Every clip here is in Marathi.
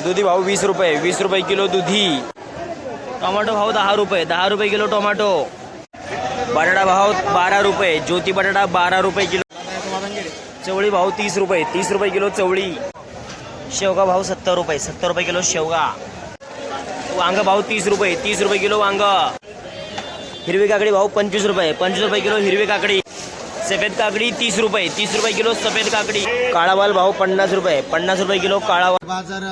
दुधी भाव 20 रुपये, 20 रुपये किलो दुधी। टोमॅटो भाव 10 रुपये, 10 रुपये किलो टोमॅटो। बटाटा भाव 12 रुपये, ज्योती बटाटा 12 रुपये किलो। चवळी भाव 30 रुपये, 30 रुपये किलो चवळी। शेवगा भाव 70 रुपये, 70 रुपये किलो शेवगा। वांग भाव 30 रुपये, 30 रुपये किलो वांग। हिरवी काकडी भाव 25 रुपये, 25 रुपये किलो हिरवी काकडी। सफेद काकडी 30 रुपये, 30 रुपये किलो सफेद काकडी। काळा वाल भाव 50 रुपये, 50 रुपये किलो काळा वाल। बाजार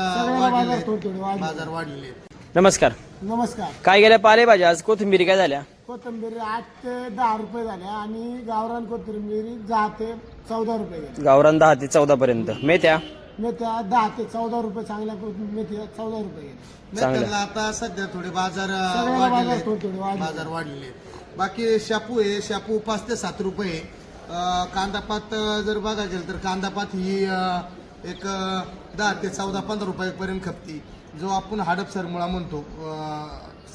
वाढलेले। नमस्कार, नमस्कार। काय गेल्या पालेभाज्या आज? कोथिंबीर काय झाल्या? कोथिंबीर 8 ते 10 रुपये झाल्या आणि गावरान कोथिंबीर 10 ते 14 रुपये गेली। गावरान 10 ते 14 पर्यंत। मेथ्या मेथ्या 10 ते 14 रुपये, चांगल्या मेथ्या 14 रुपये गेली। त्यांना आता सध्या थोडे बाजार बाजार वाढलेले। बाकी शापू आहे, शापू 5 ते 7 रुपये। कांदापात जर बघा गेलं तर कांदापात ही एक 10 ते 14-15 रुपयापर्यंत खपती। जो आपण हडपसर मुळा म्हणतो,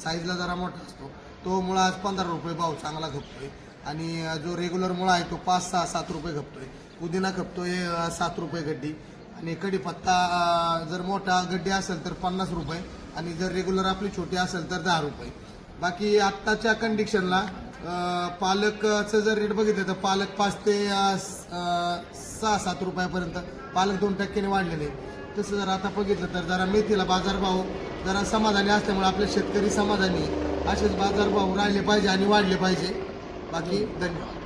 साईजला जरा मोठा असतो, तो मुळा आज 15 रुपये भाव चांगला खपतोय। आणि जो रेग्युलर मुळा आहे तो 5-6-7 रुपये खपतोय। पुदिना खपतोय 7 रुपये गड्डी। आणि कढीपत्ता जर मोठा गड्डी असेल तर 50 रुपये आणि जर रेग्युलर आपली छोटी असेल तर 10 रुपये। बाकी आत्ताच्या कंडिशनला पालकचं जर रेट बघितलं तर पालक 5 ते 6-7 रुपयापर्यंत पालक 2% वाढलेले। तसं जर आता बघितलं तर जरा मेथीला बाजारभाव जरा समाधानी असल्यामुळे आपले शेतकरी समाधानी, असेच बाजारभाव राहिले पाहिजे आणि वाढले पाहिजे। बाकी धन्यवाद।